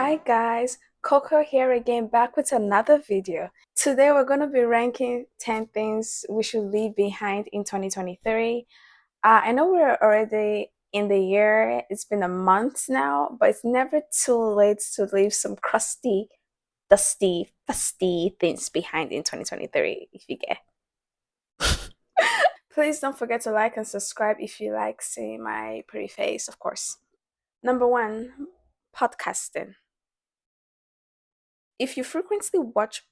Hi guys, Coco here again, back with another video. Today we're going to be ranking 10 things we should leave behind in 2023. I know we're already in the year, it's been a month now, but it's never too late to leave some crusty, dusty, fusty things behind in 2023, if you get. Please don't forget to like and subscribe if you like seeing my pretty face, of course. Number one, podcasting. If you frequently watch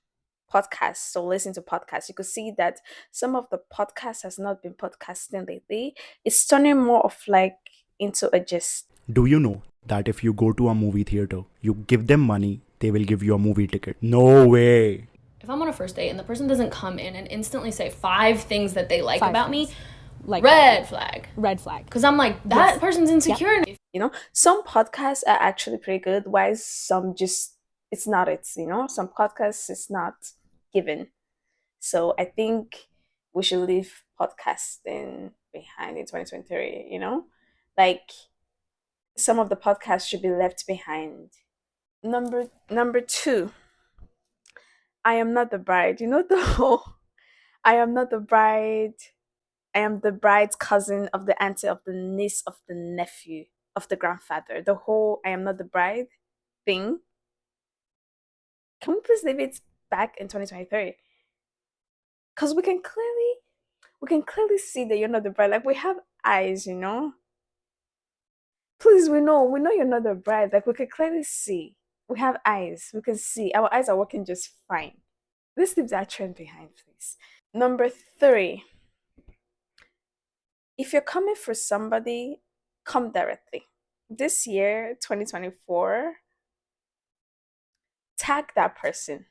podcasts or listen to podcasts, you could see that some of the podcasts has not been podcasting lately. It's turning more of like into a gist. Do you know that if you go to a movie theater, you give them money, they will give you a movie ticket? No way. If I'm on a first date and the person doesn't come in and instantly say 5 things that they like about me, like red flag. red flag. Because I'm like, that person's insecure. You know, some podcasts are actually pretty good, while some just it's not some podcasts it's not given. So I think we should leave podcasting behind in 2023, Like some of the podcasts should be left behind. Number two, I am not the bride. You know the whole I am not the bride. I am the bride's cousin of the auntie of the niece of the nephew of the grandfather. The whole I am not the bride thing. Can we please leave it back in 2023? Because we can clearly see that you're not the bride. Like we have eyes. Please, we know you're not the bride. Like we can clearly see. We have eyes. We can see. Our eyes are working just fine. Let's leave that trend behind, please. Number three. If you're coming for somebody, come directly. This year, 2024, tag that person.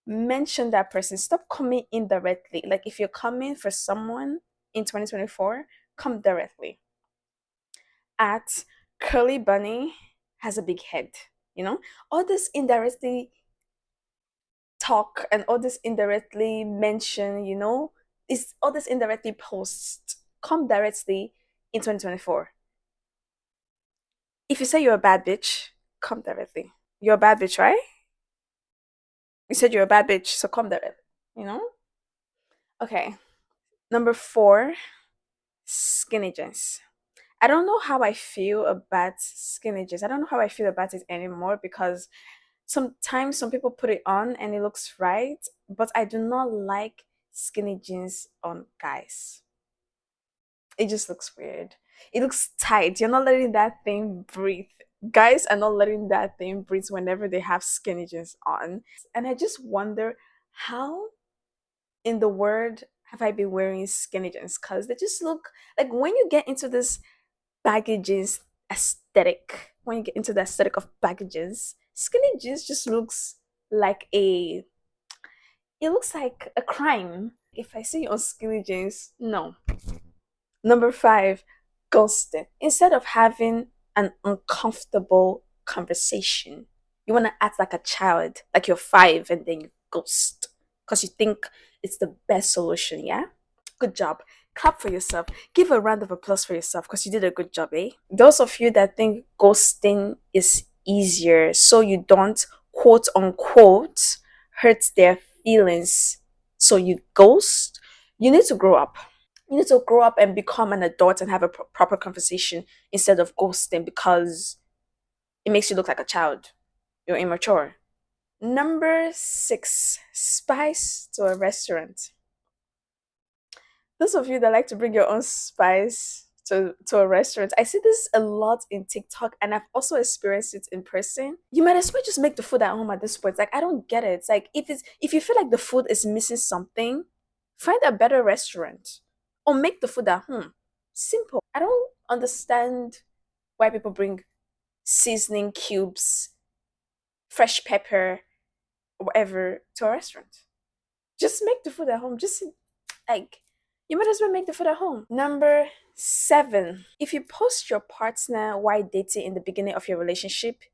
Mention that person. Stop coming indirectly. Like if you're coming for someone in 2024, come directly. At Curly Bunny has a big head. All this indirectly talk and all this indirectly mention, is all this indirectly post. Come directly in 2024. If you say you're a bad bitch, come directly. You're a bad bitch, right? You said you're a bad bitch, so come directly. You know? Okay. Number four, skinny jeans. I don't know how I feel about skinny jeans. I don't know how I feel about it anymore because sometimes some people put it on and it looks right, but I do not like skinny jeans on guys. It just looks weird. It looks tight. You're not letting that thing breathe. Guys are not letting that thing breathe whenever they have skinny jeans on. And I just wonder how in the world have I been wearing skinny jeans? Because they just look like when you get into this baggy jeans aesthetic, when you get into the aesthetic of baggy jeans, skinny jeans just looks like it looks like a crime. If I see you on skinny jeans, no. Number five, ghosting. Instead of having an uncomfortable conversation, you want to act like a child, like you're five, and then you ghost because you think it's the best solution, yeah? Good job. Clap for yourself. Give a round of applause for yourself because you did a good job, eh? Those of you that think ghosting is easier so you don't quote unquote hurt their feelings, so you ghost, you need to grow up. You need to grow up and become an adult and have a proper conversation instead of ghosting because it makes you look like a child. You're immature. Number six, spice to a restaurant. Those of you that like to bring your own spice to a restaurant, I see this a lot in TikTok and I've also experienced it in person. You might as well just make the food at home at this point. Like I don't get it. It's like if you feel like the food is missing something, find a better restaurant or make the food at home. Simple. I don't understand why people bring seasoning cubes, fresh pepper, whatever to a restaurant. Just make the food at home. Just like you might as well make the food at home. Number seven, if you post your partner while dating in the beginning of your relationship,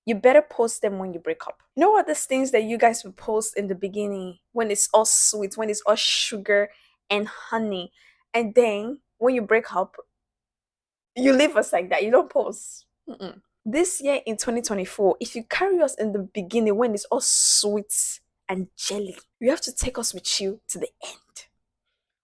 you better post them when you break up. You know what these things that you guys will post in the beginning when it's all sweet, when it's all sugar and honey, and then when you break up, you leave us like that. You don't post. Mm-mm. This year in 2024, if you carry us in the beginning when it's all sweet and jelly, you have to take us with you to the end.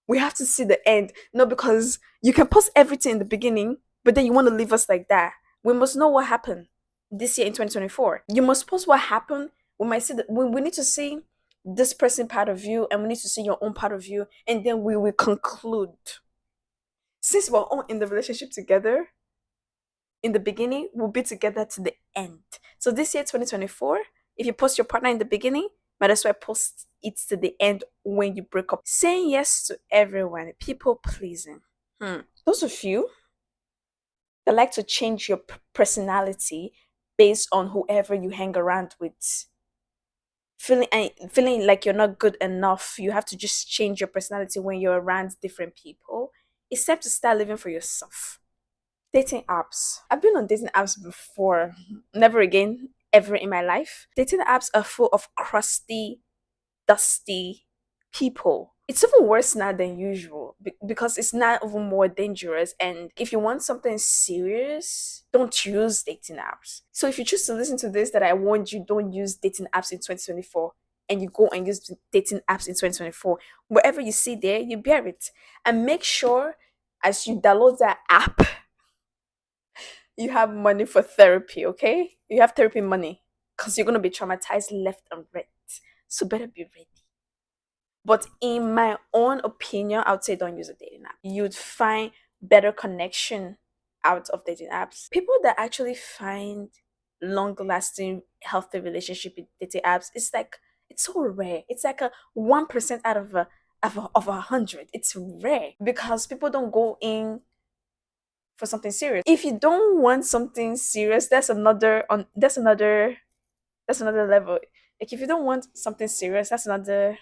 We have to see the end. No, because you can post everything in the beginning, but then you want to leave us like that. We must know what happened this year in 2024. You must post what happened. We might see that we need to see this person part of you, and we need to see your own part of you, and then we will conclude. Since we're all in the relationship together, in the beginning, we'll be together to the end. So this year, 2024, if you post your partner in the beginning, might as well post it to the end when you break up. Saying yes to everyone, people pleasing. Those of you that like to change your personality based on whoever you hang around with, feeling like you're not good enough, you have to just change your personality when you're around different people. It's time to start living for yourself. Dating apps. I've been on dating apps before. Never again, ever in my life. Dating apps are full of crusty, dusty people. It's even worse now than usual because it's now even more dangerous. And if you want something serious, don't use dating apps. So if you choose to listen to this, that I warned you, don't use dating apps in 2024, and you go and use dating apps in 2024, wherever you see there, you bear it. And make sure as you download that app, you have money for therapy, okay? You have therapy money because you're going to be traumatized left and right. So better be ready. But in my own opinion, I would say don't use a dating app. You'd find better connection out of dating apps. People that actually find long-lasting, healthy relationship with dating apps, it's so rare. It's like a 1% out of a hundred. It's rare because people don't go in for something serious. If you don't want something serious, that's another level. Like if you don't want something serious, that's another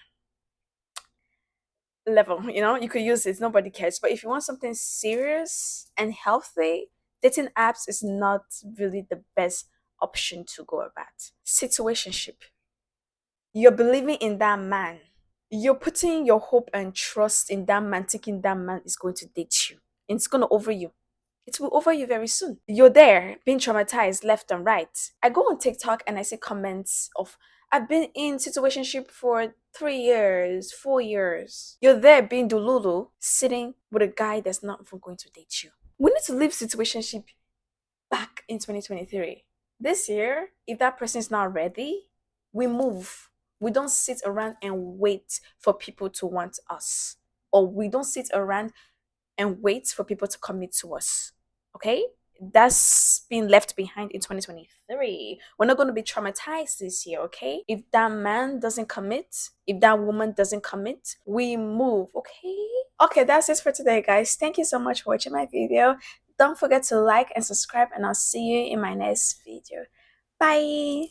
level. You could use it, nobody cares. But if you want something serious and healthy, dating apps is not really the best option to go about. Situationship. You're believing in that man. You're putting your hope and trust in that man, thinking that man is going to date you. And it's going to over you. It will over you very soon. You're there being traumatized left and right. I go on TikTok and I see comments of, I've been in situationship for 3 years, 4 years. You're there being Dululu, sitting with a guy that's not even going to date you. We need to leave situationship back in 2023. This year, if that person is not ready, we move. We don't sit around and wait for people to want us. Or we don't sit around and wait for people to commit to us. Okay? That's been left behind in 2023. We're not going to be traumatized this year, okay? If that man doesn't commit, if that woman doesn't commit, we move, okay? Okay, that's it for today, guys. Thank you so much for watching my video. Don't forget to like and subscribe, and I'll see you in my next video. Bye!